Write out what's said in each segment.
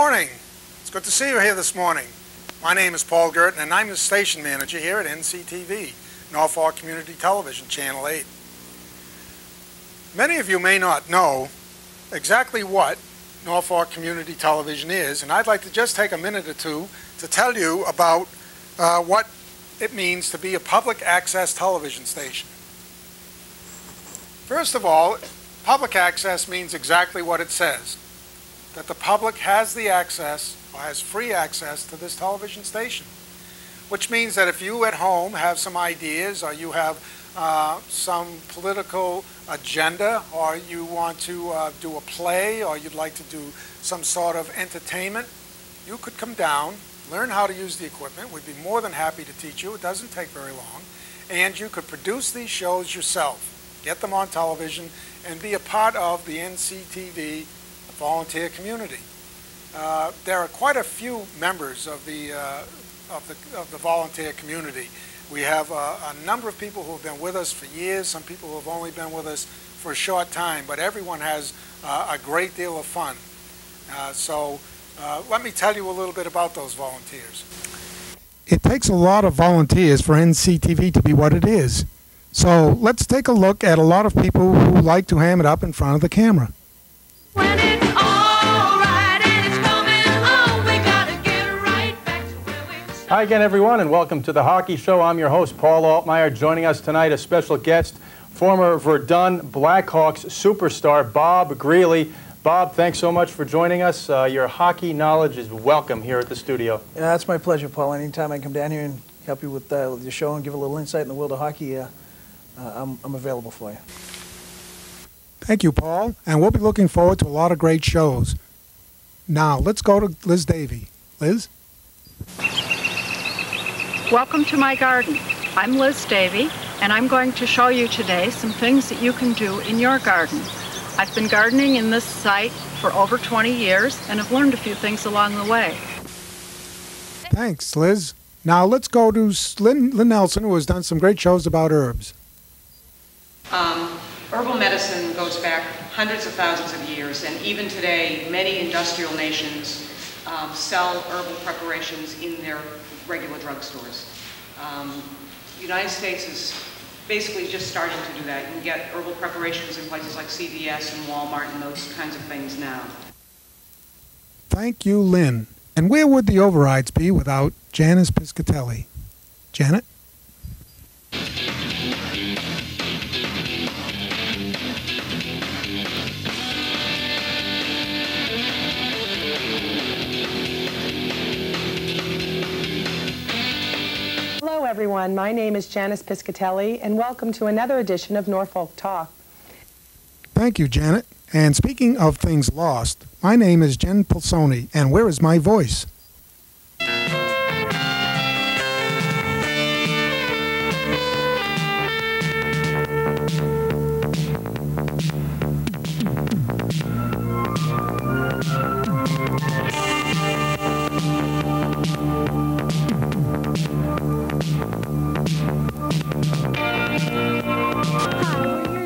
morning. It's good to see you here this morning. My name is Paul Guertin, and I'm the station manager here at NCTV, Norfolk Community Television, Channel 8. Many of you may not know exactly what Norfolk Community Television is, and I'd like to just take a minute or two to tell you about what it means to be a public access television station. First of all, public access means exactly what it says, that the public has the access, or has free access to this television station, which means that if you at home have some ideas, or you have some political agenda, or you want to do a play, or you'd like to do some sort of entertainment, you could come down, learn how to use the equipment. We'd be more than happy to teach you. It doesn't take very long. And you could produce these shows yourself, get them on television, and be a part of the NCTV volunteer community. There are quite a few members of the volunteer community. We have a number of people who have been with us for years, some people who have only been with us for a short time, but everyone has a great deal of fun. So let me tell you a little bit about those volunteers. It takes a lot of volunteers for NCTV to be what it is. So let's take a look at a lot of people who like to ham it up in front of the camera. When it's all right and it's coming on, we gotta get right back to where we started. Hi again, everyone, and welcome to the Hockey Show. I'm your host, Paul Altmaier. Joining us tonight, a special guest, former Verdun Blackhawks superstar Bob Greeley. Bob, thanks so much for joining us. Your hockey knowledge is welcome here at the studio. Yeah, that's my pleasure, Paul. Anytime I come down here and help you with your show and give a little insight in the world of hockey, I'm available for you. Thank you, Paul, and we'll be looking forward to a lot of great shows. Now, let's go to Liz Davey. Liz? Welcome to my garden. I'm Liz Davey, and I'm going to show you today some things that you can do in your garden. I've been gardening in this site for over 20 years, and have learned a few things along the way. Thanks, Liz. Now, let's go to Lynn Nelson, who has done some great shows about herbs. Herbal medicine goes back hundreds of thousands of years, and even today, many industrial nations sell herbal preparations in their regular drugstores. The United States is basically just starting to do that. You can get herbal preparations in places like CVS and Walmart and those kinds of things now. Thank you, Lynn. And where would the overrides be without Janice Piscatelli? Janet? Hello everyone, my name is Janice Piscatelli, and welcome to another edition of Norfolk Talk. Thank you, Janet. And speaking of things lost, my name is Jenn Pal, and where is my voice?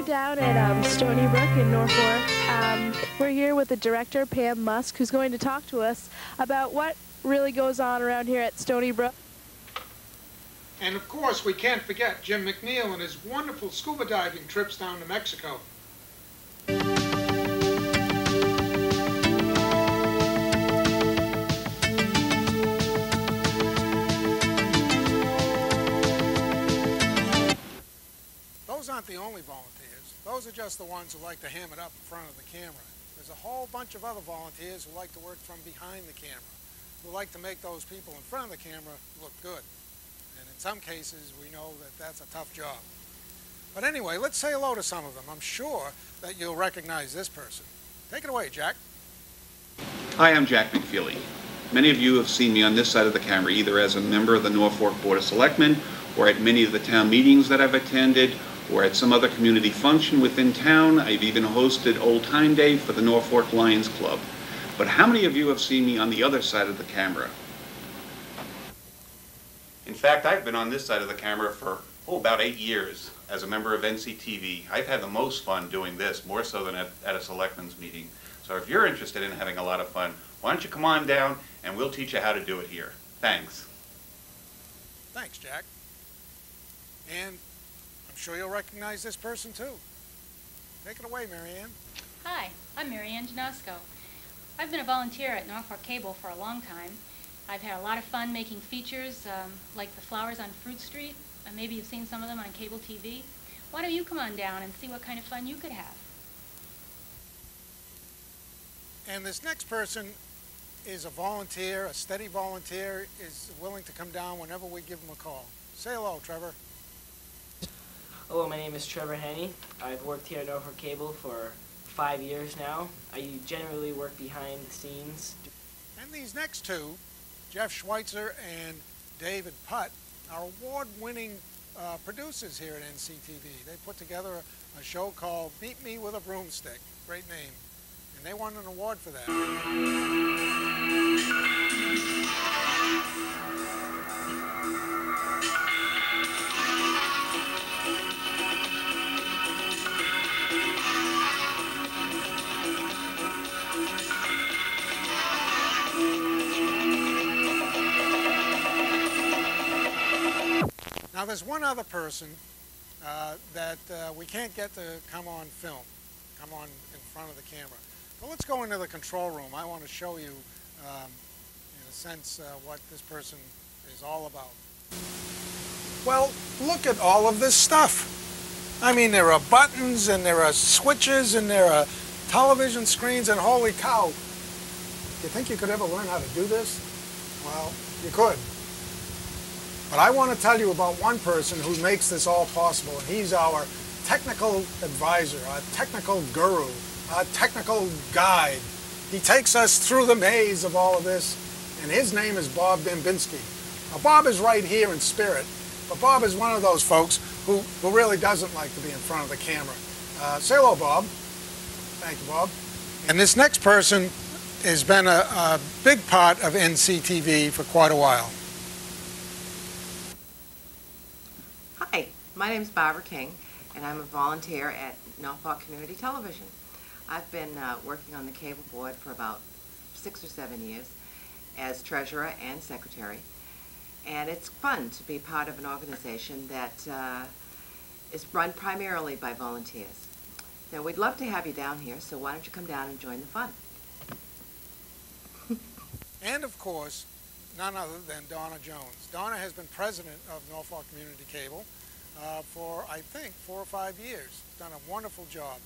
Down at Stony Brook in Norfolk. We're here with the director, Pam Musk, who's going to talk to us about what really goes on around here at Stony Brook. And of course, we can't forget Jim McNeil and his wonderful scuba diving trips down to Mexico. Those aren't the only volunteers. Those are just the ones who like to ham it up in front of the camera. There's a whole bunch of other volunteers who like to work from behind the camera, who like to make those people in front of the camera look good. And in some cases, we know that that's a tough job. But anyway, let's say hello to some of them. I'm sure that you'll recognize this person. Take it away, Jack. Hi, I'm Jack McFeely. Many of you have seen me on this side of the camera, either as a member of the Norfolk Board of Selectmen, or at many of the town meetings that I've attended, or at some other community function within town. I've even hosted Old Time Day for the Norfolk Lions Club. But how many of you have seen me on the other side of the camera? In fact, I've been on this side of the camera for about 8 years as a member of NCTV. I've had the most fun doing this, more so than at a selectmen's meeting. So if you're interested in having a lot of fun, why don't you come on down and we'll teach you how to do it here. Thanks. Thanks, Jack. And I'm sure you'll recognize this person too. Take it away, Marianne. Hi, I'm Marianne Janosco. I've been a volunteer at Norfolk Cable for a long time. I've had a lot of fun making features like the flowers on Fruit Street. Maybe you've seen some of them on cable TV. Why don't you come on down and see what kind of fun you could have? And this next person is a volunteer, a steady volunteer, is willing to come down whenever we give him a call. Say hello, Trevor. Hello, my name is Trevor Henney. I've worked here at Norfolk Cable for 5 years now. I generally work behind the scenes. And these next two, Jeff Schweitzer and David Putt, are award-winning producers here at NCTV. They put together a show called Meet Me with a Broomstick. Great name. And they won an award for that. Now there's one other person that we can't get to come on film, come on in front of the camera. But let's go into the control room. I want to show you, in a sense, what this person is all about. Well, look at all of this stuff. I mean, there are buttons, and there are switches, and there are television screens, and holy cow. You think you could ever learn how to do this? Well, you could. But I want to tell you about one person who makes this all possible, and he's our technical advisor, our technical guru, our technical guide. He takes us through the maze of all of this, and his name is Bob Dembinski. Now, Bob is right here in spirit, but Bob is one of those folks who really doesn't like to be in front of the camera. Say hello, Bob. Thank you, Bob. And this next person has been a big part of NCTV for quite a while. Hi, my name is Barbara King, and I'm a volunteer at Norfolk Community Television. I've been working on the cable board for about 6 or 7 years as treasurer and secretary, and it's fun to be part of an organization that is run primarily by volunteers. Now, we'd love to have you down here, so why don't you come down and join the fun? And of course, none other than Donna Jones. Donna has been president of Norfolk Community Cable for, I think, 4 or 5 years. Done a wonderful job.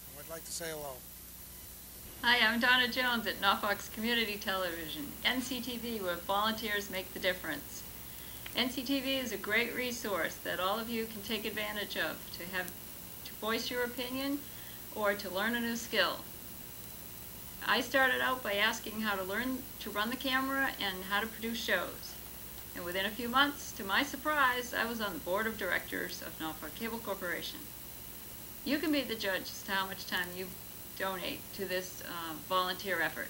And we'd like to say hello. Hi, I'm Donna Jones at Norfolk's Community Television, NCTV, where volunteers make the difference. NCTV is a great resource that all of you can take advantage of to voice your opinion or to learn a new skill. I started out by asking how to learn to run the camera and how to produce shows. And within a few months, to my surprise, I was on the board of directors of Norfolk Cable Corporation. You can be the judge as to how much time you donate to this volunteer effort.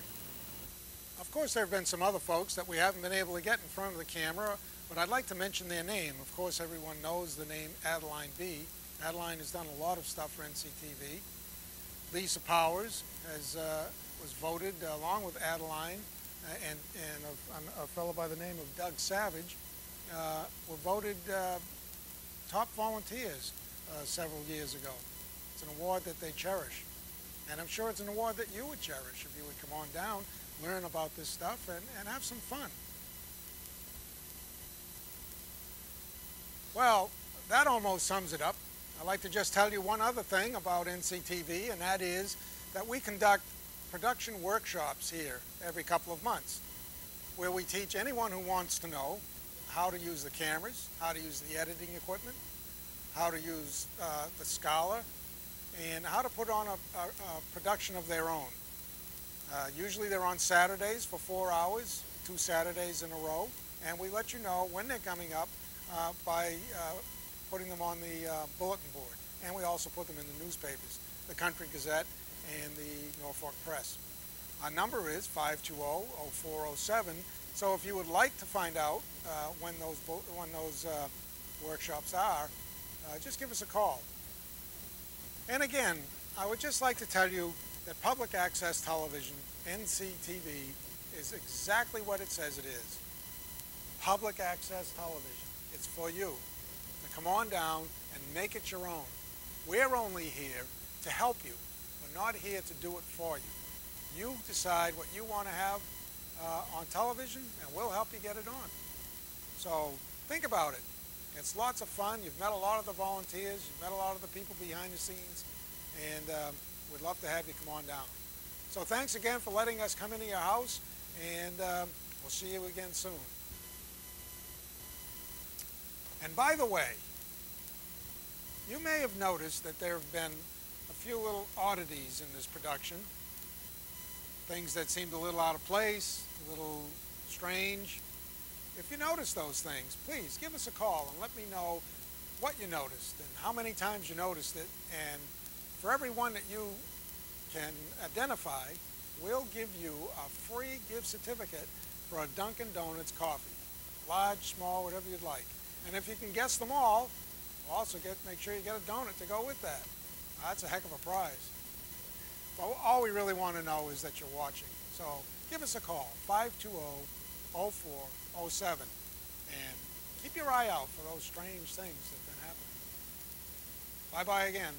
Of course, there have been some other folks that we haven't been able to get in front of the camera, but I'd like to mention their name. Of course, everyone knows the name Adeline B. Adeline has done a lot of stuff for NCTV. Lisa Powers was voted, along with Adeline and a fellow by the name of Doug Savage, were voted top volunteers several years ago. It's an award that they cherish. And I'm sure it's an award that you would cherish if you would come on down, learn about this stuff, and have some fun. Well, that almost sums it up. I'd like to just tell you one other thing about NCTV, and that is that we conduct production workshops here every couple of months, where we teach anyone who wants to know how to use the cameras, how to use the editing equipment, how to use the Scala, and how to put on a production of their own. Usually they're on Saturdays for 4 hours, 2 Saturdays in a row, and we let you know when they're coming up by putting them on the bulletin board. And we also put them in the newspapers, the Country Gazette and the Norfolk Press. Our number is 520-0407, so if you would like to find out when those workshops are, just give us a call. And again, I would just like to tell you that public access television, NCTV, is exactly what it says it is. Public access television. It's for you to come on down and make it your own. We're only here to help you. We're not here to do it for you. You decide what you want to have on television, and we'll help you get it on. So think about it. It's lots of fun. You've met a lot of the volunteers. You've met a lot of the people behind the scenes, and we'd love to have you come on down. So thanks again for letting us come into your house, and we'll see you again soon. And by the way, you may have noticed that there have been a few little oddities in this production. Things that seemed a little out of place, a little strange. If you notice those things, please give us a call and let me know what you noticed and how many times you noticed it. And for every one that you can identify, we'll give you a free gift certificate for a Dunkin' Donuts coffee. Large, small, whatever you'd like. And if you can guess them all, we'll also make sure you get a donut to go with that. That's a heck of a prize. But all we really want to know is that you're watching. So give us a call, 520-0407, and keep your eye out for those strange things that have been happening. Bye-bye again.